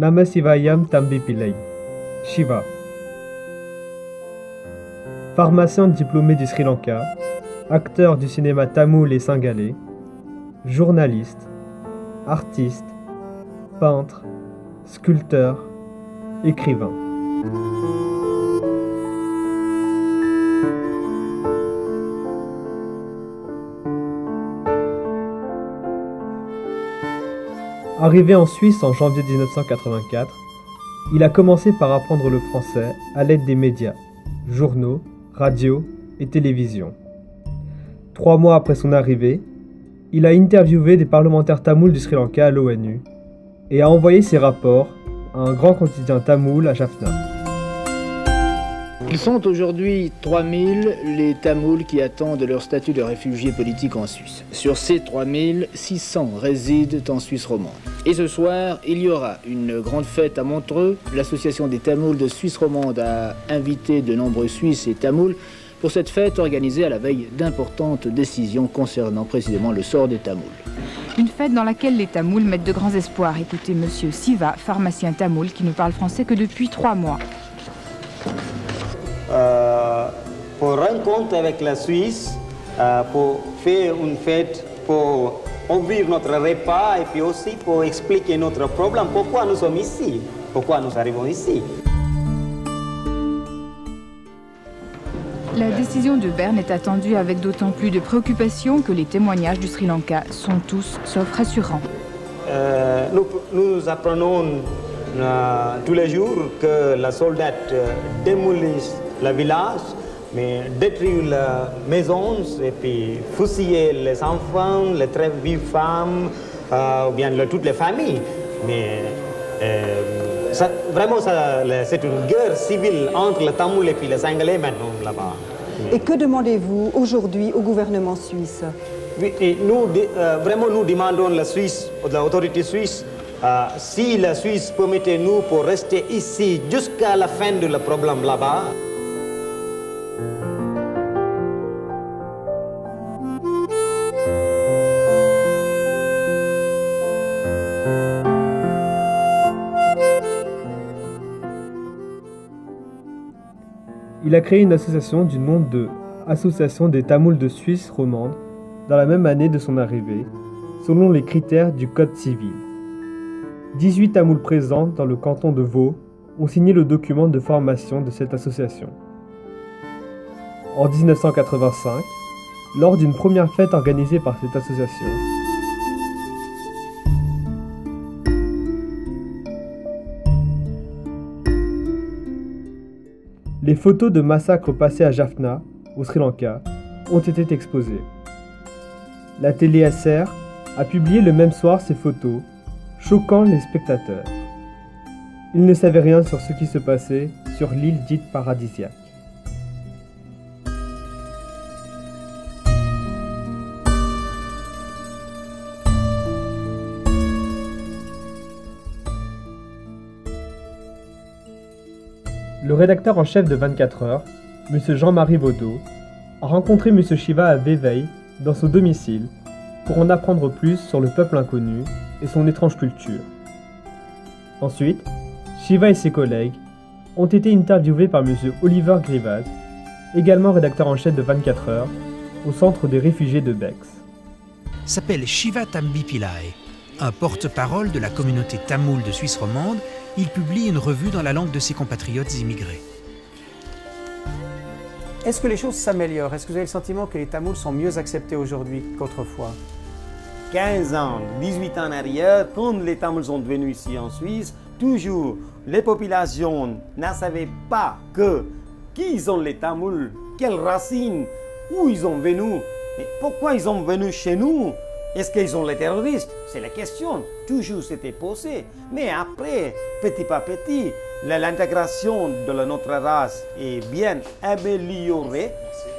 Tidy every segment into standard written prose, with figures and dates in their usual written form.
Nama Sivayam Thambi Pillai, Shiva. Pharmacien diplômé du Sri Lanka, acteur du cinéma tamoul et singalais, journaliste, artiste, peintre, sculpteur, écrivain. Arrivé en Suisse en janvier 1984, il a commencé par apprendre le français à l'aide des médias, journaux, radios et télévision. 3 mois après son arrivée, il a interviewé des parlementaires tamouls du Sri Lanka à l'ONU et a envoyé ses rapports à un grand quotidien tamoul à Jaffna. Ils sont aujourd'hui 3000 les Tamouls qui attendent leur statut de réfugiés politiques en Suisse. Sur ces 3000, 600 résident en Suisse romande. Et ce soir, il y aura une grande fête à Montreux. L'association des Tamouls de Suisse romande a invité de nombreux Suisses et Tamouls pour cette fête organisée à la veille d'importantes décisions concernant précisément le sort des Tamouls. Une fête dans laquelle les Tamouls mettent de grands espoirs. Écoutez Monsieur Siva, pharmacien tamoul qui ne parle français que depuis 3 mois. Pour rencontrer avec la Suisse, pour faire une fête, pour ouvrir notre repas et puis aussi pour expliquer notre problème, pourquoi nous sommes ici, pourquoi nous arrivons ici. La décision de Berne est attendue avec d'autant plus de préoccupation que les témoignages du Sri Lanka sont tous sauf rassurants. Nous apprenons tous les jours que les soldats démolissent le village, mais détruisent les maisons et puis fusillent les enfants, les très vives femmes, ou bien toutes les familles. Mais vraiment, c'est une guerre civile entre les Tamouls et puis les Singalais maintenant là-bas. Et que demandez-vous aujourd'hui au gouvernement suisse? Oui, et vraiment, nous demandons à la Suisse, à l'autorité suisse, si la Suisse permettait nous pour rester ici jusqu'à la fin de le problème là-bas. Il a créé une association du nom de Association des Tamouls de Suisse romande dans la même année de son arrivée, selon les critères du Code civil. 18 Tamouls présents dans le canton de Vaud ont signé le document de formation de cette association. En 1985, lors d'une première fête organisée par cette association, les photos de massacres passés à Jaffna, au Sri Lanka, ont été exposées. La télé SR a publié le même soir ces photos, choquant les spectateurs. Ils ne savaient rien sur ce qui se passait sur l'île dite paradisiaque. Le rédacteur en chef de 24 heures, M. Jean-Marie Baudot, a rencontré M. Shiva à Vevey, dans son domicile, pour en apprendre plus sur le peuple inconnu et son étrange culture. Ensuite, Shiva et ses collègues ont été interviewés par M. Oliver Grivas, également rédacteur en chef de 24 heures, au centre des réfugiés de Bex. S'appelle Shiva Thambi Pillai, un porte-parole de la communauté tamoule de Suisse romande. Il publie une revue dans la langue de ses compatriotes immigrés. Est-ce que les choses s'améliorent? Est-ce que vous avez le sentiment que les Tamouls sont mieux acceptés aujourd'hui qu'autrefois? 15 ans, 18 ans en arrière, quand les Tamouls sont venus ici en Suisse, toujours les populations ne savaient pas qui sont les Tamouls, quelles racines, où ils sont venus, mais pourquoi ils sont venus chez nous. Est-ce qu'ils sont les terroristes? C'est la question. Toujours c'était posé. Mais après, petit à petit, l'intégration de notre race est bien améliorée.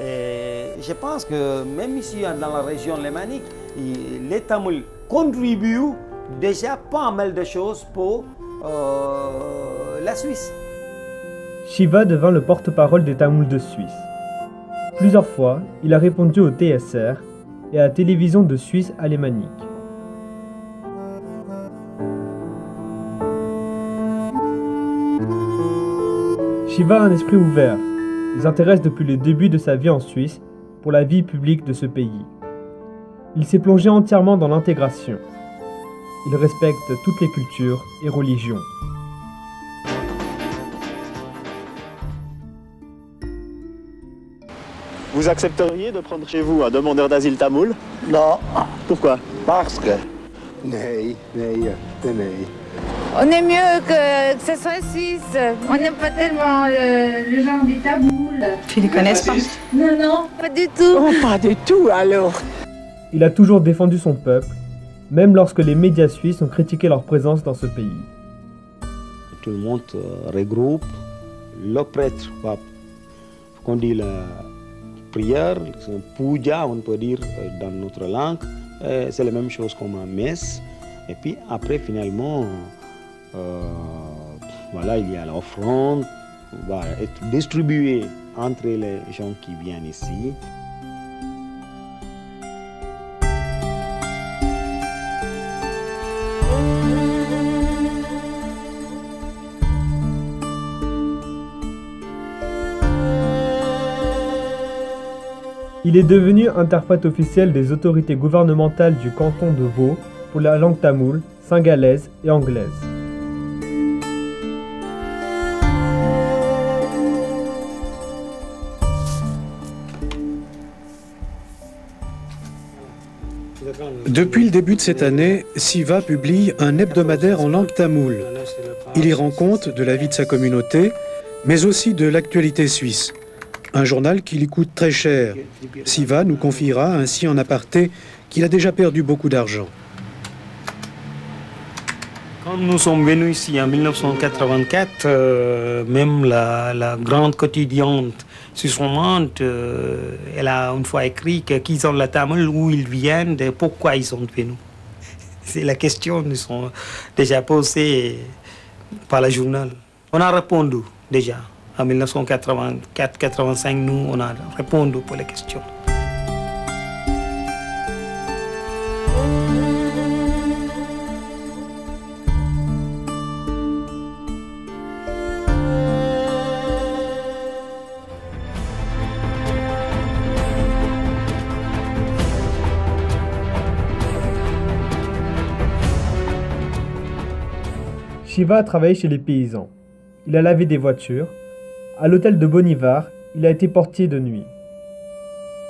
Et je pense que même ici dans la région lémanique, les Tamouls contribuent déjà pas mal de choses pour la Suisse. Shiva devint le porte-parole des Tamouls de Suisse. Plusieurs fois, il a répondu au TSR et à la télévision de Suisse alémanique. Shiva a un esprit ouvert. Il s'intéresse depuis le début de sa vie en Suisse pour la vie publique de ce pays. Il s'est plongé entièrement dans l'intégration. Il respecte toutes les cultures et religions. Vous accepteriez de prendre chez vous un demandeur d'asile tamoul? Non. Pourquoi? Parce que... Nee. On est mieux que ce soit suisse. On n'aime pas tellement le genre des Tamouls. Tu les connais pas? Non, pas du tout. Oh, pas du tout alors. Il a toujours défendu son peuple, même lorsque les médias suisses ont critiqué leur présence dans ce pays. Tout le monde regroupe, le prêtre va conduire la prière, puja, on peut dire dans notre langue. C'est la même chose comme en messe. Et puis après, finalement, voilà, il y a l'offrande, va être distribuée entre les gens qui viennent ici. Il est devenu interprète officiel des autorités gouvernementales du canton de Vaud pour la langue tamoule, singalaise et anglaise. Depuis le début de cette année, Siva publie un hebdomadaire en langue tamoule. Il y rend compte de la vie de sa communauté, mais aussi de l'actualité suisse. Un journal qui lui coûte très cher. Siva nous confiera ainsi en aparté qu'il a déjà perdu beaucoup d'argent. Quand nous sommes venus ici en 1984, même la grande quotidienne suisse romande, elle a une fois écrit qu'ils ont la Tamoul, où ils viennent, de pourquoi ils sont venus. C'est la question qui sont déjà posées par le journal. On a répondu déjà. En 1984-85, nous, on a répondu pour les questions. Shiva a travaillé chez les paysans. Il a lavé des voitures. À l'hôtel de Bonnivard, il a été portier de nuit.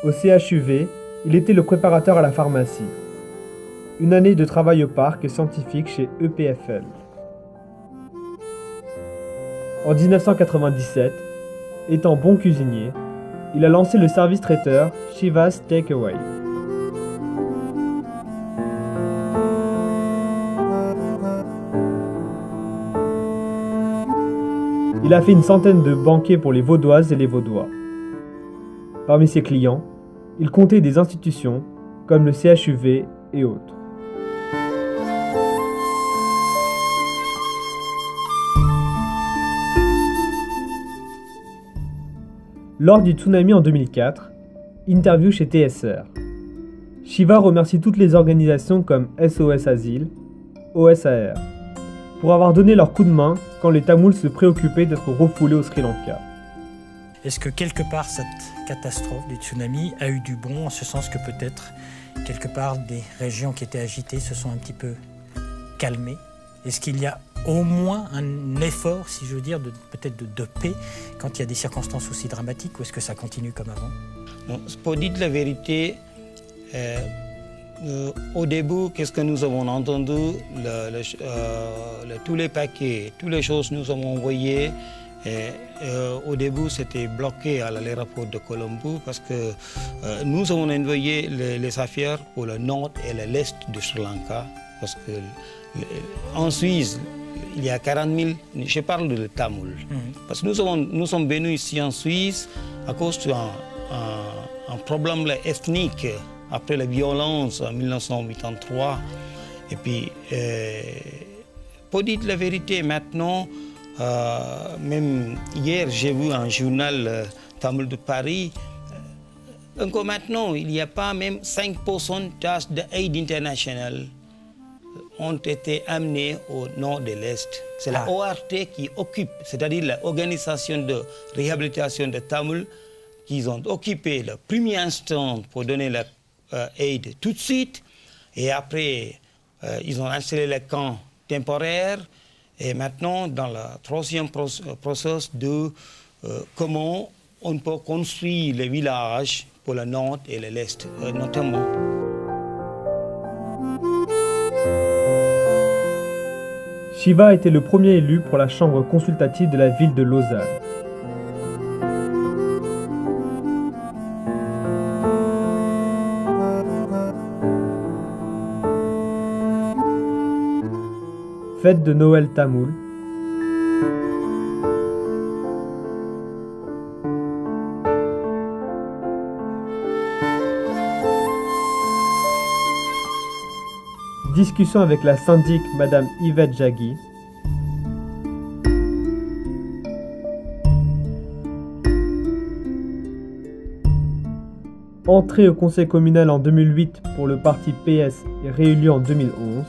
Au CHUV, il était le préparateur à la pharmacie. Une année de travail au parc scientifique chez EPFL. En 1997, étant bon cuisinier, il a lancé le service traiteur Shiva's Takeaway. Il a fait une centaine de banquets pour les Vaudoises et les Vaudois. Parmi ses clients, il comptait des institutions comme le CHUV et autres. Lors du tsunami en 2004, interview chez TSR. Shiva remercie toutes les organisations comme SOS Asile, OSAR, pour avoir donné leur coup de main quand les Tamouls se préoccupaient d'être refoulés au Sri Lanka. Est-ce que quelque part cette catastrophe du tsunami a eu du bon, en ce sens que peut-être quelque part des régions qui étaient agitées se sont un petit peu calmées? Est-ce qu'il y a au moins un effort, si je veux dire, peut-être de paix quand il y a des circonstances aussi dramatiques, ou est-ce que ça continue comme avant? Non, pour dire la vérité, au début, qu'est-ce que nous avons entendu? Tous les paquets, toutes les choses que nous avons envoyées. Au début, c'était bloqué à l'aéroport de Colombo parce que nous avons envoyé les affaires pour le nord et l'est de Sri Lanka. Parce que en Suisse, il y a 40 000, je parle de Tamoul. Parce que nous sommes venus ici en Suisse à cause d'un problème ethnique après la violence en 1983. Et puis, pour dire la vérité, maintenant, même hier, j'ai vu un journal Tamoul de Paris. Encore maintenant, il n'y a pas même 5% d'aide internationale ont été amenés au nord de l'Est. C'est la ORT qui occupe, c'est-à-dire l'organisation de réhabilitation de Tamouls, qui ont occupé le premier instant pour donner l'aide tout de suite. Et après, ils ont installé les camps temporaires. Et maintenant, dans le troisième processus de comment on peut construire les villages pour le nord et l'est, notamment. Shiva était le premier élu pour la chambre consultative de la ville de Lausanne. Fête de Noël tamoul. Discussion avec la syndic Madame Yvette Jagui. Entré au conseil communal en 2008 pour le parti PS et réélu en 2011.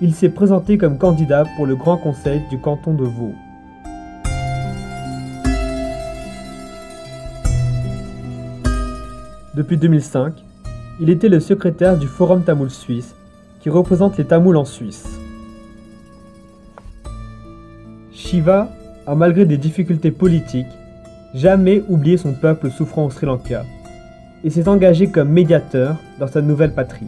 Il s'est présenté comme candidat pour le Grand Conseil du canton de Vaud. Depuis 2005, il était le secrétaire du Forum Tamoul Suisse, qui représente les Tamouls en Suisse. Shiva a, malgré des difficultés politiques, jamais oublié son peuple souffrant au Sri Lanka et s'est engagé comme médiateur dans sa nouvelle patrie.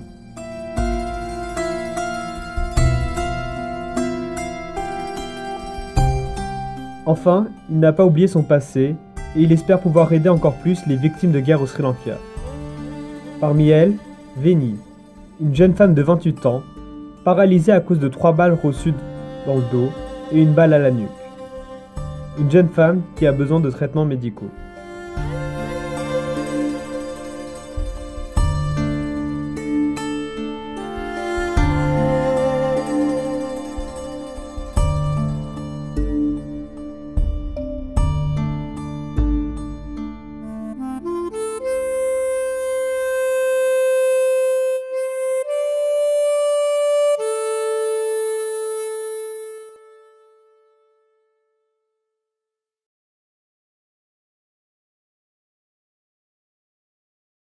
Enfin, il n'a pas oublié son passé et il espère pouvoir aider encore plus les victimes de guerre au Sri Lanka. Parmi elles, Veni, une jeune femme de 28 ans, paralysée à cause de 3 balles reçues dans le dos et une balle à la nuque. Une jeune femme qui a besoin de traitements médicaux.